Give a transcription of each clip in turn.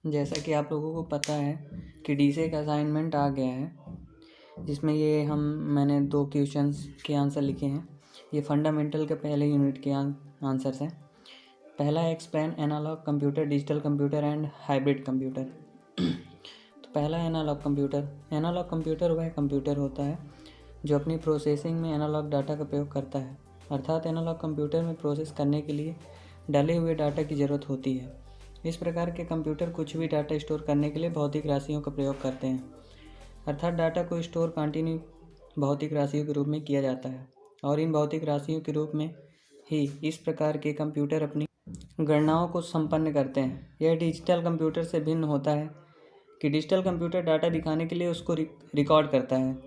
जैसा कि आप लोगों को पता है कि डीसी का असाइनमेंट आ गया है, जिसमें मैंने 2 क्वेश्चंस के आंसर लिखे हैं। ये फंडामेंटल के पहले यूनिट के आंसर्स हैं। पहला है explain analog computer, digital computer and hybrid computer. तो पहला एनालॉग कंप्यूटर। एनालॉग कंप्यूटर वह कंप्यूटर होता है जो अपनी प्रोसेसिंग में एनालॉग डाटा का प्रयोग करता है, अर्थात एनालॉग कंप्यूटर में प्रोसेस करने के लिए डाले हुए डाटा की ज़रूरत होती है। इस प्रकार के कंप्यूटर कुछ भी डाटा स्टोर करने के लिए भौतिक राशियों का प्रयोग करते हैं, अर्थात डाटा को स्टोर कंटिन्यू भौतिक राशियों के रूप में किया जाता है और इन भौतिक राशियों के रूप में ही इस प्रकार के कंप्यूटर अपनी गणनाओं को संपन्न करते हैं। यह डिजिटल कंप्यूटर से भिन्न होता है कि डिजिटल कंप्यूटर डाटा दिखाने के लिए उसको रिकॉर्ड करता है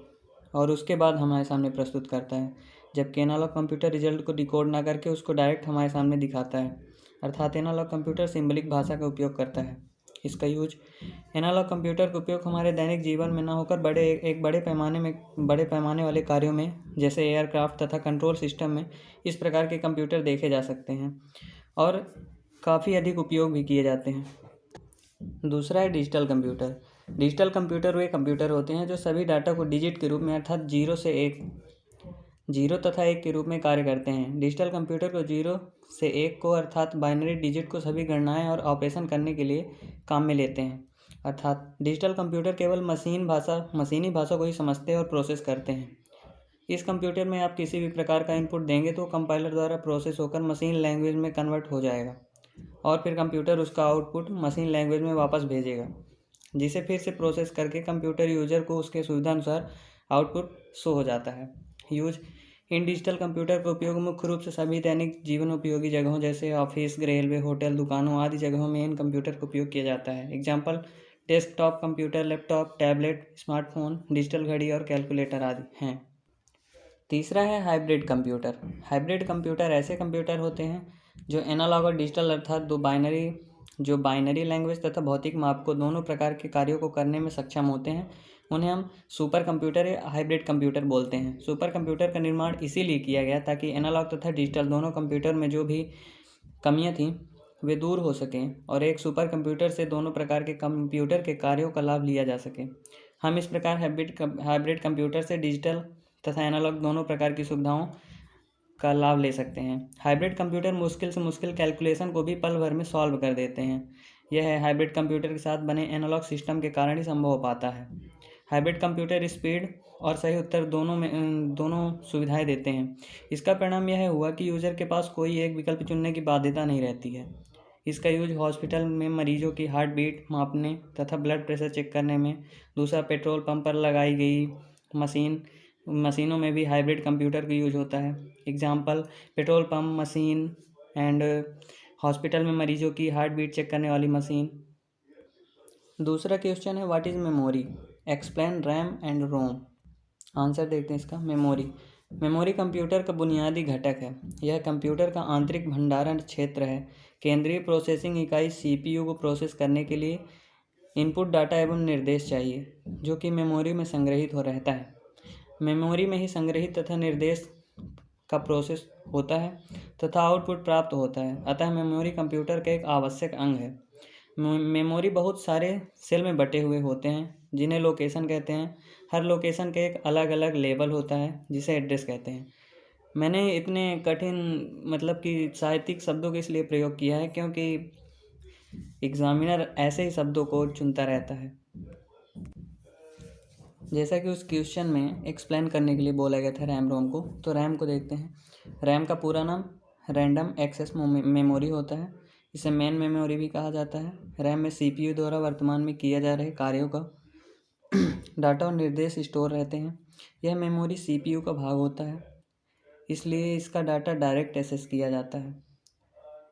और उसके बाद हमारे सामने प्रस्तुत करता है, जबकि एनालॉग कंप्यूटर रिजल्ट को डिकोड ना करके उसको डायरेक्ट हमारे सामने दिखाता है, अर्थात एनालॉग कंप्यूटर सिंबलिक भाषा का उपयोग करता है। इसका यूज एनालॉग कंप्यूटर का उपयोग हमारे दैनिक जीवन में ना होकर बड़े पैमाने वाले कार्यों में, जैसे एयरक्राफ्ट तथा कंट्रोल सिस्टम में इस प्रकार के कंप्यूटर देखे जा सकते हैं और काफ़ी अधिक उपयोग भी किए जाते हैं। दूसरा है डिजिटल कंप्यूटर। डिजिटल कंप्यूटर वे कंप्यूटर होते हैं जो सभी डाटा को डिजिट के रूप में, अर्थात 0 तथा 1 के रूप में कार्य करते हैं। डिजिटल कंप्यूटर को 0 से 1 को, अर्थात बाइनरी डिजिट को सभी गणनाएं और ऑपरेशन करने के लिए काम में लेते हैं, अर्थात डिजिटल कंप्यूटर केवल मशीनी भाषा को ही समझते और प्रोसेस करते हैं। इस कंप्यूटर में आप किसी भी प्रकार का इनपुट देंगे तो कंपाइलर द्वारा प्रोसेस होकर मशीन लैंग्वेज में कन्वर्ट हो जाएगा और फिर कंप्यूटर उसका आउटपुट मशीन लैंग्वेज में वापस भेजेगा, जिसे फिर से प्रोसेस करके कंप्यूटर यूजर को उसके सुविधा अनुसार आउटपुट शो हो जाता है। यूज इन डिजिटल कंप्यूटर का उपयोग मुख्य रूप से सभी दैनिक जीवन उपयोगी जगहों जैसे ऑफिस, रेलवे, होटल, दुकानों आदि जगहों में इन कंप्यूटर का उपयोग किया जाता है। Example desktop computer, laptop, tablet, smartphone, digital घड़ी और कैलकुलेटर आदि हैं। तीसरा है हाइब्रिड कंप्यूटर। हाइब्रिड कंप्यूटर ऐसे कंप्यूटर होते हैं जो एनालॉग और डिजिटल, अर्थात बाइनरी लैंग्वेज तथा भौतिक माप को दोनों प्रकार के कार्यों को करने में सक्षम होते हैं। उन्हें हम सुपर कंप्यूटर या हाइब्रिड कंप्यूटर बोलते हैं। सुपर कंप्यूटर का निर्माण इसीलिए किया गया ताकि एनालॉग तथा डिजिटल दोनों कंप्यूटर में जो भी कमियां थीं वे दूर हो सकें और एक सुपर कंप्यूटर से दोनों प्रकार के कंप्यूटर के कार्यों का लाभ लिया जा सके। हम इस प्रकार हाइब्रिड कंप्यूटर से डिजिटल तथा एनालॉग दोनों प्रकार की सुविधाओं का लाभ ले सकते हैं। हाइब्रिड कंप्यूटर मुश्किल से मुश्किल कैलकुलेशन को भी पल भर में सॉल्व कर देते हैं। यह हाइब्रिड कंप्यूटर के साथ बने एनालॉग सिस्टम के कारण ही संभव हो पाता है। हाइब्रिड कंप्यूटर स्पीड और सही उत्तर दोनों सुविधाएं देते हैं। इसका परिणाम यह हुआ कि यूजर के पास कोई एक विकल्प चुनने की बाध्यता नहीं रहती है। इसका यूज हॉस्पिटल में मरीजों की हार्ट बीट मापने तथा ब्लड प्रेशर चेक करने में। दूसरा, पेट्रोल पंप पर लगाई गई मशीनों में भी हाइब्रिड कंप्यूटर का यूज होता है। Example petrol pump machine and hospital में मरीजों की हार्ट बीट चेक करने वाली मशीन। दूसरा क्वेश्चन है what is memory, explain RAM and ROM. Answer देखते हैं इसका। मेमोरी कंप्यूटर का बुनियादी घटक है। यह कंप्यूटर का आंतरिक भंडारण क्षेत्र है। केंद्रीय प्रोसेसिंग इकाई सीपीयू को प्रोसेस करने के लिए इनपुट डाटा एवं निर्देश चाहिए, जो कि मेमोरी में संग्रहित हो रहता है। मेमोरी में ही संग्रहित तथा निर्देश का प्रोसेस होता है तथा आउटपुट प्राप्त होता है। अतः मेमोरी कंप्यूटर का एक आवश्यक अंग है। मेमोरी बहुत सारे सेल में बटे हुए होते हैं जिन्हें लोकेशन कहते हैं। हर लोकेशन का एक अलग अलग लेबल होता है जिसे एड्रेस कहते हैं। मैंने इतने कठिन कि साहित्यिक शब्दों के इसलिए प्रयोग किया है क्योंकि एग्जामिनर ऐसे ही शब्दों को चुनता रहता है। जैसा कि उस क्वेश्चन में एक्सप्लेन करने के लिए बोला गया था रैम रोम को, तो रैम को देखते हैं। रैम का पूरा नाम रैंडम एक्सेस मेमोरी होता है। इसे मेन मेमोरी भी कहा जाता है। रैम में सीपीयू द्वारा वर्तमान में किए जा रहे कार्यों का डाटा और निर्देश स्टोर रहते हैं। यह मेमोरी सीपीयू का भाग होता है, इसलिए इसका डाटा डायरेक्ट एक्सेस किया जाता है।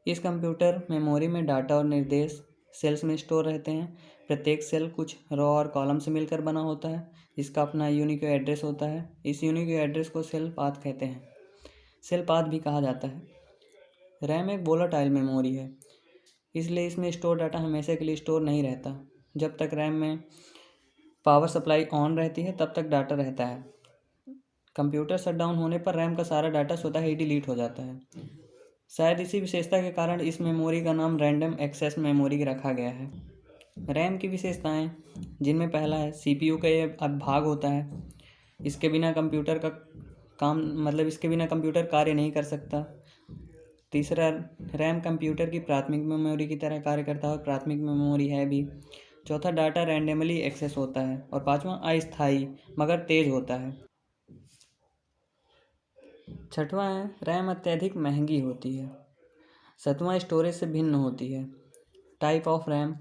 इस कंप्यूटर मेमोरी में डाटा और निर्देश सेल्स में स्टोर रहते हैं। प्रत्येक सेल कुछ रो और कॉलम से मिलकर बना होता है, जिसका अपना यूनिक एड्रेस होता है। इस यूनिक एड्रेस को सेल पाथ कहते हैं। सेल पाथ भी कहा जाता है। रैम एक वोलेटाइल मेमोरी है, इसलिए इसमें स्टोर डाटा हमेशा के लिए स्टोर नहीं रहता। जब तक रैम में पावर सप्लाई ऑन रहती है तब तक डाटा रहता है। कंप्यूटर शटडाउन होने पर रैम का सारा डाटा स्वतः ही डिलीट हो जाता है। शायद इसी विशेषता के कारण इस मेमोरी का नाम रैंडम एक्सेस मेमोरी रखा गया है। रैम की विशेषताएं, जिनमें पहला है CPU का ये अब भाग होता है। इसके बिना कंप्यूटर का काम मतलब इसके बिना कंप्यूटर कार्य नहीं कर सकता। तीसरा, रैम कंप्यूटर की प्राथमिक मेमोरी की तरह कार्य करता है और प्राथमिक मेमोरी है भी। चौथा, डाटा रैंडमली एक्सेस होता है। और पांचवा, अस्थायी मगर तेज होता है। छठवां है, रैम अत्यधिक महंगी होती है। सातवां, स्टोरेज से भिन्न होती है। टाइप ऑफ रैम,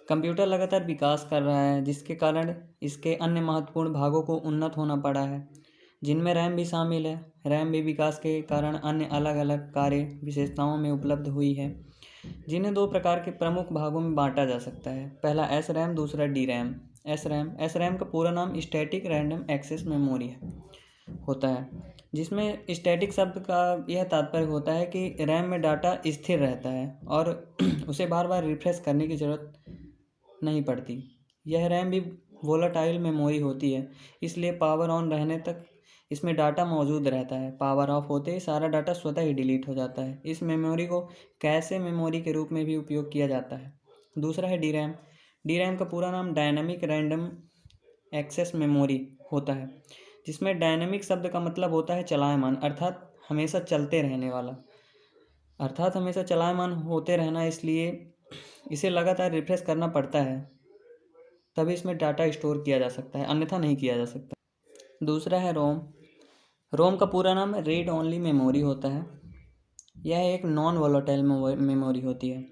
कंप्यूटर लगातार विकास कर रहा है जिसके कारण इसके अन्य महत्वपूर्ण भागों को उन्नत होना पड़ा है, जिनमें रैम भी शामिल है। रैम भी विकास के कारण अन्य अलग अलग कार्य विशेषताओं में उपलब्ध हुई है, जिन्हें दो प्रकार के प्रमुख भागों में बांटा जा सकता है। पहला एस रैम, दूसरा डी रैम। एस रैम का पूरा नाम स्टैटिक रैंडम एक्सेस मेमोरी होता है, जिसमें स्टैटिक शब्द का यह तात्पर्य होता है कि रैम में डाटा स्थिर रहता है और उसे बार बार रिफ्रेश करने की ज़रूरत नहीं पड़ती। यह रैम भी वोलाटाइल मेमोरी होती है, इसलिए पावर ऑन रहने तक इसमें डाटा मौजूद रहता है। पावर ऑफ होते ही सारा डाटा स्वतः ही डिलीट हो जाता है। इस मेमोरी को कैशे मेमोरी के रूप में भी उपयोग किया जाता है। दूसरा है डी रैम। डी रैम का पूरा नाम डायनामिक रैंडम एक्सेस मेमोरी होता है, जिसमें डायनामिक शब्द का मतलब होता है चलायमान, अर्थात हमेशा चलते रहने वाला, अर्थात हमेशा चलायमान होते रहना, इसलिए इसे लगातार रिफ्रेश करना पड़ता है, तभी इसमें डाटा स्टोर किया जा सकता है, अन्यथा नहीं किया जा सकता। दूसरा है रोम। रोम का पूरा नाम रीड ओनली मेमोरी होता है। यह एक नॉन वोलेटाइल मेमोरी होती है।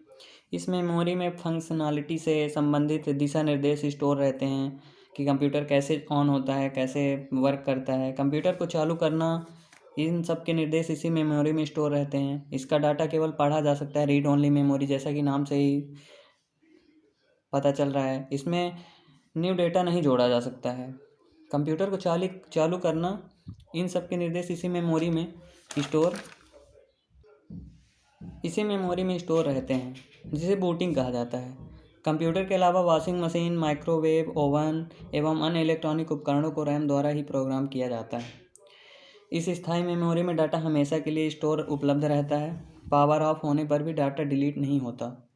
इस मेमोरी में फंक्शनैलिटी से संबंधित दिशा निर्देश स्टोर रहते हैं कि कंप्यूटर कैसे ऑन होता है, कैसे वर्क करता है, कंप्यूटर को चालू करना, इन सब के निर्देश इसी मेमोरी में स्टोर रहते हैं। इसका डाटा केवल पढ़ा जा सकता है, रीड ओनली मेमोरी, जैसा कि नाम से ही पता चल रहा है। इसमें न्यू डेटा नहीं जोड़ा जा सकता है। कंप्यूटर को चालू करना, इन सब के निर्देश इसी मेमोरी में स्टोर रहते हैं, जिसे बूटिंग कहा जाता है। कंप्यूटर के अलावा वॉशिंग मशीन, माइक्रोवेव, ओवन एवं अन्य इलेक्ट्रॉनिक उपकरणों को रैम द्वारा ही प्रोग्राम किया जाता है। इस स्थायी मेमोरी में डाटा हमेशा के लिए स्टोर उपलब्ध रहता है। पावर ऑफ होने पर भी डाटा डिलीट नहीं होता।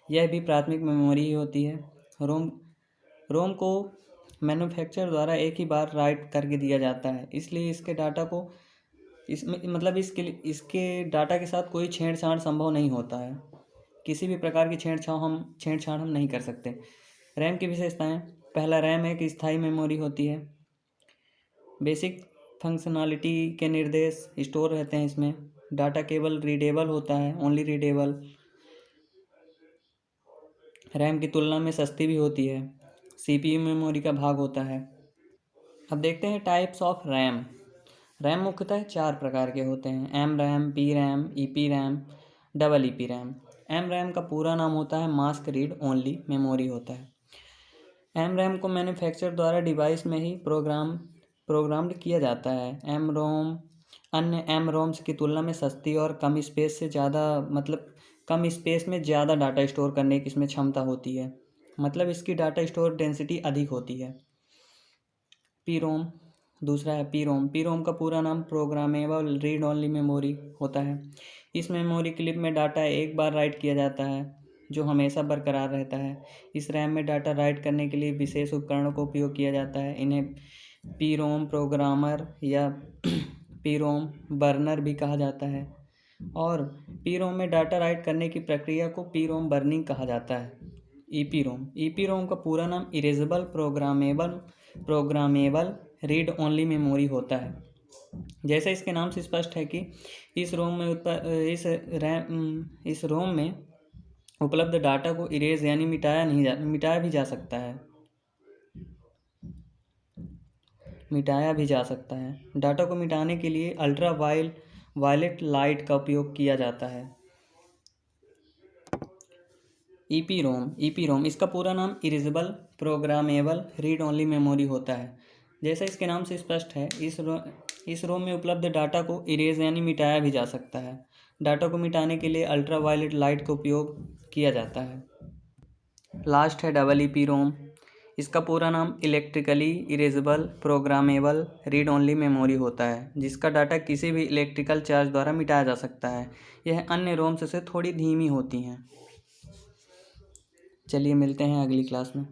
यह भी प्राथमिक मेमोरी ही होती है। रोम को मैन्युफैक्चरर द्वारा एक ही बार राइट करके दिया जाता है, इसलिए इसके डाटा को इसके डाटा के साथ कोई छेड़छाड़ संभव नहीं होता है। किसी भी प्रकार की छेड़छाड़ हम नहीं कर सकते। रैम की विशेषताएं, पहला, रैम एक स्थायी मेमोरी होती है। बेसिक फंक्शनैलिटी के निर्देश स्टोर रहते हैं इसमें। डाटा केवल रीडेबल होता है, ओनली रीडेबल। रैम की तुलना में सस्ती भी होती है। CPU मेमोरी का भाग होता है। अब देखते हैं टाइप्स ऑफ रैम। रैम मुख्यतः 4 प्रकार के होते हैं: M RAM, P RAM, EP RAM, double EP RAM. M RAM का पूरा नाम होता है मास्क रीड ओनली मेमोरी होता है। एम रैम को मैन्युफैक्चरर द्वारा डिवाइस में ही प्रोग्राम्ड किया जाता है। एम रोम अन्य एम रोम्स की तुलना में सस्ती और कम स्पेस में ज़्यादा डाटा स्टोर करने की इसमें क्षमता होती है, मतलब इसकी डाटा स्टोर डेंसिटी अधिक होती है। पी रोम, दूसरा है पी रोम। पी रोम का पूरा नाम प्रोग्रामेबल रीड ओनली मेमोरी होता है। इस मेमोरी क्लिप में डाटा एक बार राइट किया जाता है, जो हमेशा बरकरार रहता है। इस रैम में डाटा राइट करने के लिए विशेष उपकरणों का उपयोग किया जाता है। इन्हें पी रोम प्रोग्रामर या पी रोम बर्नर भी कहा जाता है, और पी रोम में डाटा राइट करने की प्रक्रिया को पी रोम बर्निंग कहा जाता है। ईपी रोम का पूरा नाम erasable programmable read only memory होता है। जैसे इसके नाम से स्पष्ट है कि इस रोम में उपलब्ध डाटा को इरेज यानी मिटाया भी जा सकता है। डाटा को मिटाने के लिए अल्ट्रा वायलेट लाइट का उपयोग किया जाता है। ईपी रोम इसका पूरा नाम erasable programmable read only memory होता है। जैसा इसके नाम से स्पष्ट है, इस रोम में उपलब्ध डाटा को इरेज यानी मिटाया भी जा सकता है। डाटा को मिटाने के लिए अल्ट्रा वायलेट लाइट का उपयोग किया जाता है। लास्ट है डबल ईपी रोम। इसका पूरा नाम electrically erasable programmable read only memory होता है, जिसका डाटा किसी भी इलेक्ट्रिकल चार्ज द्वारा मिटाया जा सकता है। यह अन्य रोम्स से थोड़ी धीमी होती हैं। चलिए मिलते हैं अगली क्लास में।